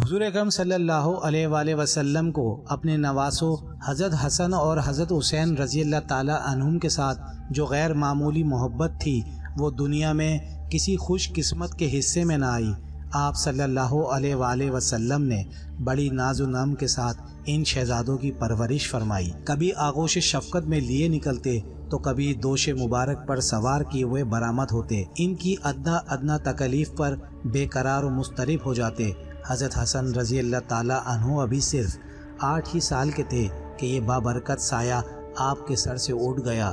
حضور اکرم صلی اللہ علیہ وآلہ وسلم کو اپنے نواسوں حضرت حسن اور حضرت حسین رضی اللہ تعالی عنہم کے ساتھ جو غیر معمولی محبت تھی وہ دنیا میں کسی خوش قسمت کے حصے میں نہ آئی۔ آپ صلی اللہ علیہ وآلہ وسلم نے بڑی ناز و نم کے ساتھ ان شہزادوں کی پرورش فرمائی۔ کبھی آغوش شفقت میں لیے نکلتے تو کبھی دوش مبارک پر سوار کیے ہوئے برآمد ہوتے۔ ان کی ادنا ادنا تکلیف پر بے قرار و مضطرب ہو جاتے۔ حضرت حسن رضی اللہ تعالی عنہ ابھی صرف 8 ہی سال کے تھے کہ یہ بابرکت سایہ آپ کے سر سے اٹھ گیا۔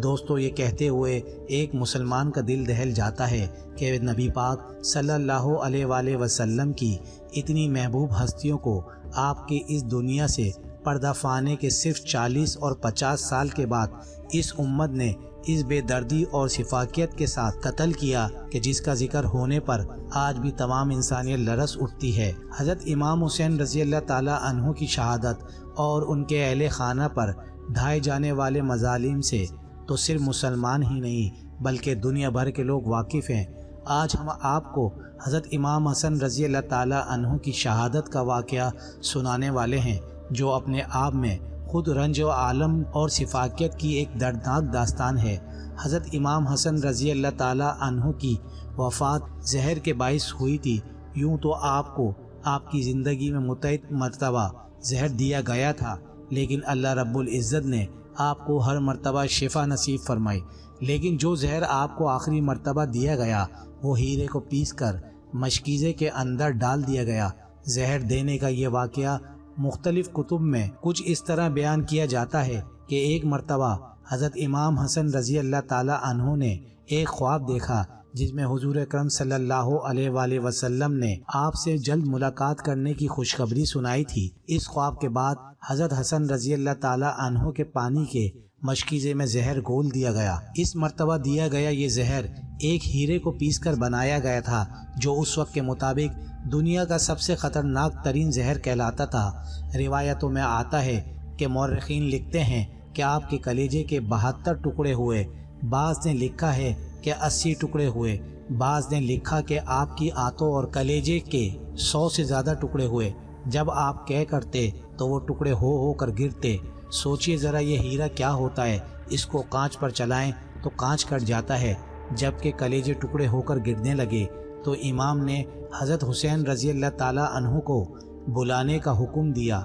دوستو، یہ کہتے ہوئے ایک مسلمان کا دل دہل جاتا ہے کہ نبی پاک صلی اللہ علیہ وآلہ وسلم کی اتنی محبوب ہستیوں کو آپ کی اس دنیا سے پردہ فانے کے صرف 40 اور 50 سال کے بعد اس امت نے اس بے دردی اور شفاقیت کے ساتھ قتل کیا کہ جس کا ذکر ہونے پر آج بھی تمام انسانیت لرز اٹھتی ہے۔ حضرت امام حسین رضی اللہ تعالی عنہ کی شہادت اور ان کے اہل خانہ پر ڈھائے جانے والے مظالم سے تو صرف مسلمان ہی نہیں بلکہ دنیا بھر کے لوگ واقف ہیں۔ آج ہم آپ کو حضرت امام حسن رضی اللہ تعالی عنہ کی شہادت کا واقعہ سنانے والے ہیں، جو اپنے آپ میں خود رنج و عالم اور شفاقیت کی ایک دردناک داستان ہے۔ حضرت امام حسن رضی اللہ تعالی عنہ کی وفات زہر کے باعث ہوئی تھی۔ یوں تو آپ کو آپ کی زندگی میں متعدد مرتبہ زہر دیا گیا تھا، لیکن اللہ رب العزت نے آپ کو ہر مرتبہ شفا نصیب فرمائی۔ لیکن جو زہر آپ کو آخری مرتبہ دیا گیا وہ ہیرے کو پیس کر مشکیزے کے اندر ڈال دیا گیا۔ زہر دینے کا یہ واقعہ مختلف کتب میں کچھ اس طرح بیان کیا جاتا ہے کہ ایک مرتبہ حضرت امام حسن رضی اللہ تعالی عنہ نے ایک خواب دیکھا جس میں حضور اکرم صلی اللہ علیہ وآلہ وسلم نے آپ سے جلد ملاقات کرنے کی خوشخبری سنائی تھی۔ اس خواب کے بعد حضرت حسن رضی اللہ تعالی عنہ کے پانی کے مشکیزے میں زہر گھول دیا گیا۔ اس مرتبہ دیا گیا یہ زہر ایک ہیرے کو پیس کر بنایا گیا تھا، جو اس وقت کے مطابق دنیا کا سب سے خطرناک ترین زہر کہلاتا تھا۔ روایتوں میں آتا ہے کہ مورخین لکھتے ہیں کہ آپ کے کلیجے کے 72 ٹکڑے ہوئے، بعض نے لکھا ہے کہ 80 ٹکڑے ہوئے، بعض نے لکھا کہ آپ کی آنتوں اور کلیجے کے 100 سے زیادہ ٹکڑے ہوئے۔ جب آپ کہہ کرتے تو وہ ٹکڑے ہو کر گرتے۔ سوچئے ذرا یہ ہیرا کیا ہوتا ہے، اس کو کانچ پر چلائیں تو کانچ کٹ جاتا ہے۔ جب کہ کلیجے ٹکڑے ہو کر گرنے لگے تو امام نے حضرت حسین رضی اللہ تعالی عنہ کو بلانے کا حکم دیا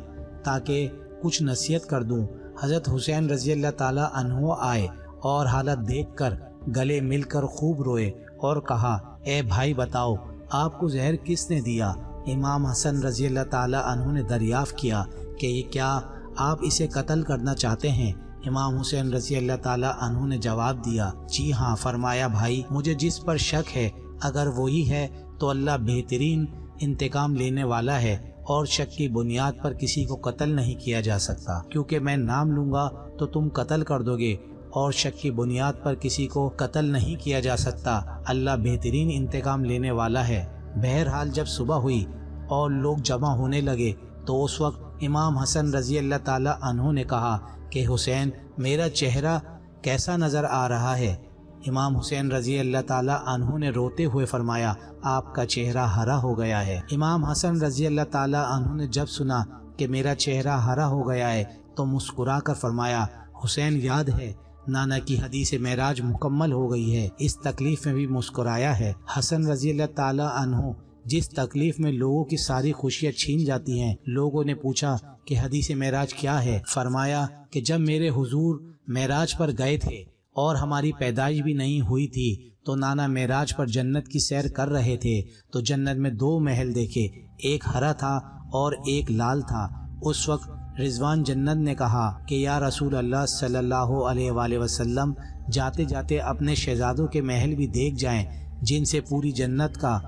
تاکہ کچھ نصیحت کر دوں۔ حضرت حسین رضی اللہ تعالی عنہ آئے اور حالت دیکھ کر گلے مل کر خوب روئے اور کہا، اے بھائی بتاؤ آپ کو زہر کس نے دیا؟ امام حسن رضی اللہ تعالی عنہ نے دریافت کیا کہ یہ کیا آپ اسے قتل کرنا چاہتے ہیں؟ امام حسین رضی اللہ تعالی عنہ نے جواب دیا، جی ہاں۔ فرمایا، بھائی مجھے جس پر شک ہے اگر وہی ہے تو اللہ بہترین انتقام لینے والا ہے، اور شک کی بنیاد پر کسی کو قتل نہیں کیا جا سکتا، کیونکہ میں نام لوں گا تو تم قتل کر دو گے، اور شک کی بنیاد پر کسی کو قتل نہیں کیا جا سکتا۔ اللہ بہترین انتقام لینے والا ہے۔ بہرحال جب صبح ہوئی اور لوگ جمع ہونے لگے تو اس وقت امام حسن رضی اللہ تعالی عنہ نے کہا کہ حسین، میرا چہرہ کیسا نظر آ رہا ہے؟ امام حسین رضی اللہ تعالی عنہ نے روتے ہوئے فرمایا، آپ کا چہرہ ہرا ہو گیا ہے۔ امام حسن رضی اللہ تعالی عنہ نے جب سنا کہ میرا چہرہ ہرا ہو گیا ہے تو مسکرا کر فرمایا، حسین یاد ہے نانا کی حدیث معراج مکمل ہو گئی ہے۔ اس تکلیف میں بھی مسکرایا ہے۔ حسن رضی اللہ تعالی عنہ جس تکلیف میں لوگوں کی ساری خوشیاں چھین جاتی ہیں۔ لوگوں نے پوچھا کہ حدیث معراج کیا ہے؟ فرمایا کہ جب میرے حضور معراج پر گئے تھے اور ہماری پیدائش بھی نہیں ہوئی تھی تو نانا معراج پر جنت کی سیر کر رہے تھے تو جنت میں 2 محل دیکھے، ایک ہرا تھا اور ایک لال تھا۔ اس وقت رضوان جنت نے کہا کہ یا رسول اللہ صلی اللہ علیہ وآلہ وسلم، جاتے جاتے اپنے شہزادوں کے محل بھی دیکھ جائیں جن سے پوری جنت کا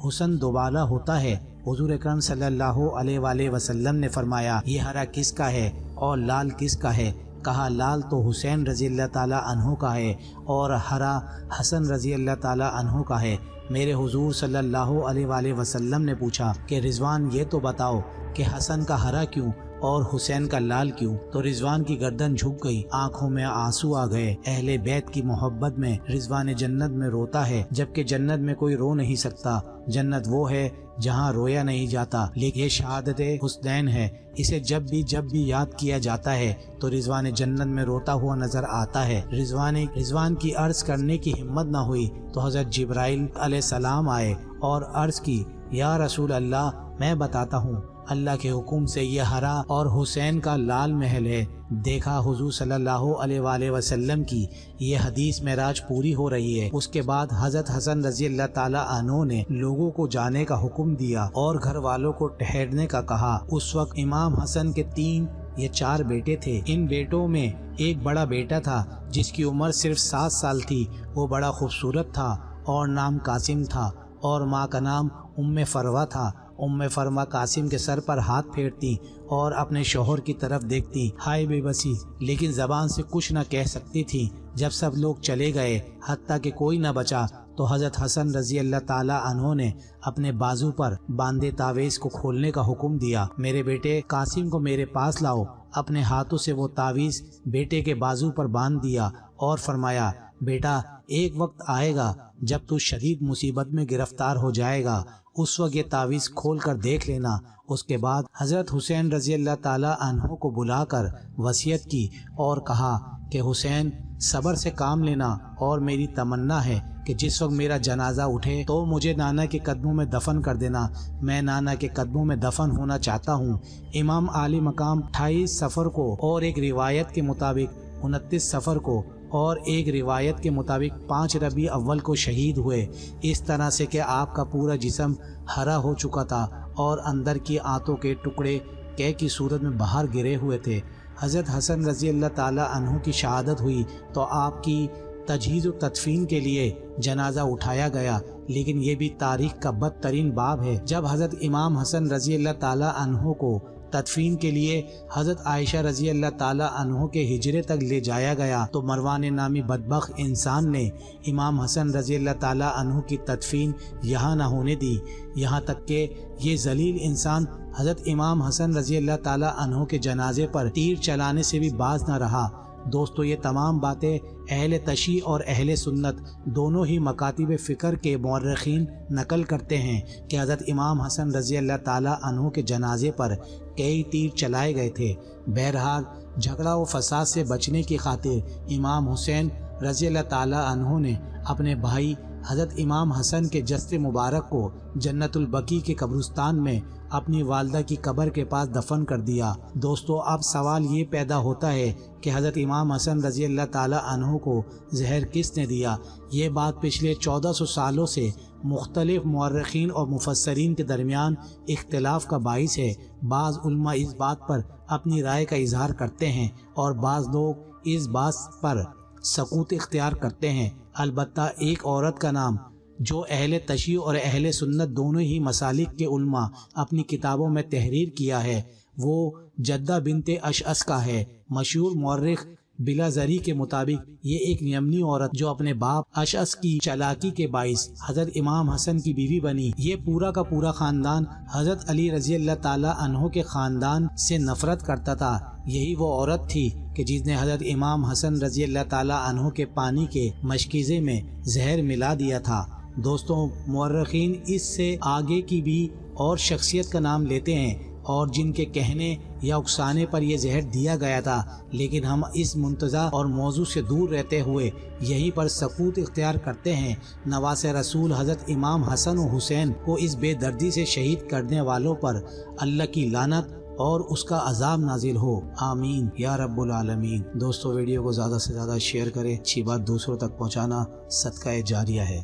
حسن دوبالا ہوتا ہے۔ حضور اکرم صلی اللہ علیہ وآلہ وسلم نے فرمایا، یہ ہرا کس کا ہے اور لال کس کا ہے؟ کہا، لال تو حسین رضی اللہ تعالی عنہ کا ہے اور ہرا حسن رضی اللہ تعالی عنہ کا ہے۔ میرے حضور صلی اللہ علیہ وآلہ وسلم نے پوچھا کہ رضوان یہ تو بتاؤ کہ حسن کا ہرا کیوں اور حسین کا لال کیوں؟ تو رضوان کی گردن جھک گئی، آنکھوں میں آنسو آ گئے۔ اہل بیت کی محبت میں رضوان جنت میں روتا ہے، جبکہ جنت میں کوئی رو نہیں سکتا۔ جنت وہ ہے جہاں رویا نہیں جاتا، لیکن یہ شہادت حسنین ہے۔ اسے جب بھی یاد کیا جاتا ہے تو رضوان جنت میں روتا ہوا نظر آتا ہے۔ رضوان کی عرض کرنے کی ہمت نہ ہوئی تو حضرت جبرائیل علیہ السلام آئے اور عرض کی، یا رسول اللہ، میں بتاتا ہوں، اللہ کے حکم سے یہ ہرا اور حسین کا لال محل ہے۔ دیکھا حضور صلی اللہ علیہ وآلہ وسلم کی یہ حدیث معراج پوری ہو رہی ہے۔ اس کے بعد حضرت حسن رضی اللہ تعالی عنہ نے لوگوں کو جانے کا حکم دیا اور گھر والوں کو ٹھہرنے کا کہا۔ اس وقت امام حسن کے 3 یا 4 بیٹے تھے۔ ان بیٹوں میں ایک بڑا بیٹا تھا جس کی عمر صرف 7 سال تھی۔ وہ بڑا خوبصورت تھا اور نام قاسم تھا، اور ماں کا نام ام فروہ تھا۔ ام فرما قاسم کے سر پر ہاتھ پھیرتی اور اپنے شوہر کی طرف دیکھتی، ہائے بے بسی، لیکن زبان سے کچھ نہ کہہ سکتی تھی۔ جب سب لوگ چلے گئے، حتیٰ کہ کوئی نہ بچا، تو حضرت حسن رضی اللہ تعالی عنہ نے اپنے بازو پر باندھے تعویذ کو کھولنے کا حکم دیا۔ میرے بیٹے قاسم کو میرے پاس لاؤ۔ اپنے ہاتھوں سے وہ تعویذ بیٹے کے بازو پر باندھ دیا اور فرمایا، بیٹا، ایک وقت آئے گا جب تو شدید مصیبت میں گرفتار ہو جائے گا، اس وقت یہ تعویذ کھول کر دیکھ لینا۔ اس کے بعد حضرت حسین رضی اللہ تعالی عنہ کو بلا کر وصیت کی اور کہا کہ حسین، صبر سے کام لینا، اور میری تمنا ہے کہ جس وقت میرا جنازہ اٹھے تو مجھے نانا کے قدموں میں دفن کر دینا۔ میں نانا کے قدموں میں دفن ہونا چاہتا ہوں۔ امام عالی مقام 28 صفر کو اور ایک روایت کے مطابق 29 صفر کو اور ایک روایت کے مطابق 5 ربیع اول کو شہید ہوئے، اس طرح سے کہ آپ کا پورا جسم ہرا ہو چکا تھا اور اندر کی آنتوں کے ٹکڑے قے کی صورت میں باہر گرے ہوئے تھے۔ حضرت حسن رضی اللہ تعالی عنہ کی شہادت ہوئی تو آپ کی تجہیز و تدفین کے لیے جنازہ اٹھایا گیا، لیکن یہ بھی تاریخ کا بدترین باب ہے۔ جب حضرت امام حسن رضی اللہ تعالی عنہ کو تدفین کے لیے حضرت عائشہ رضی اللہ تعالی عنہ کے حجرے تک لے جایا گیا تو مروان نامی بدبخت انسان نے امام حسن رضی اللہ تعالی عنہ کی تدفین یہاں نہ ہونے دی، یہاں تک کہ یہ ذلیل انسان حضرت امام حسن رضی اللہ تعالی عنہ کے جنازے پر تیر چلانے سے بھی باز نہ رہا۔ دوستو، یہ تمام باتیں اہل تشیع اور اہل سنت دونوں ہی مکاتب فکر کے مورخین نقل کرتے ہیں کہ حضرت امام حسن رضی اللہ تعالی عنہ کے جنازے پر کئی تیر چلائے گئے تھے۔ بہرحال جھگڑا و فساد سے بچنے کی خاطر امام حسین رضی اللہ تعالی عنہ نے اپنے بھائی حضرت امام حسن کے جسد مبارک کو جنت البقیع کے قبرستان میں اپنی والدہ کی قبر کے پاس دفن کر دیا۔ دوستو، اب سوال یہ پیدا ہوتا ہے کہ حضرت امام حسن رضی اللہ تعالی عنہ کو زہر کس نے دیا؟ یہ بات پچھلے 1400 سالوں سے مختلف مورخین اور مفسرین کے درمیان اختلاف کا باعث ہے۔ بعض علماء اس بات پر اپنی رائے کا اظہار کرتے ہیں اور بعض لوگ اس بات پر سکوت اختیار کرتے ہیں۔ البتہ ایک عورت کا نام جو اہل تشیع اور اہل سنت دونوں ہی مسالک کے علماء اپنی کتابوں میں تحریر کیا ہے، وہ جدہ بنت اشعث کا ہے۔ مشہور مورخ بلازری کے مطابق یہ ایک یمنی عورت جو اپنے باپ اشعث کی چالاکی کے باعث حضرت امام حسن کی بیوی بنی۔ یہ پورا کا پورا خاندان حضرت علی رضی اللہ تعالی عنہ کے خاندان سے نفرت کرتا تھا۔ یہی وہ عورت تھی کہ جس نے حضرت امام حسن رضی اللہ تعالی عنہ کے پانی کے مشکیزے میں زہر ملا دیا تھا۔ دوستوں، مورخین اس سے آگے کی بھی اور شخصیت کا نام لیتے ہیں اور جن کے کہنے یا اکسانے پر یہ زہر دیا گیا تھا، لیکن ہم اس منتزہ اور موضوع سے دور رہتے ہوئے یہیں پر سکوت اختیار کرتے ہیں۔ نواس رسول حضرت امام حسن و حسین کو اس بے دردی سے شہید کرنے والوں پر اللہ کی لعنت اور اس کا عذاب نازل ہو، آمین یا رب العالمین۔ دوستو، ویڈیو کو زیادہ سے زیادہ شیئر کریں، اچھی بات دوسروں تک پہنچانا صدقہ جاریہ ہے۔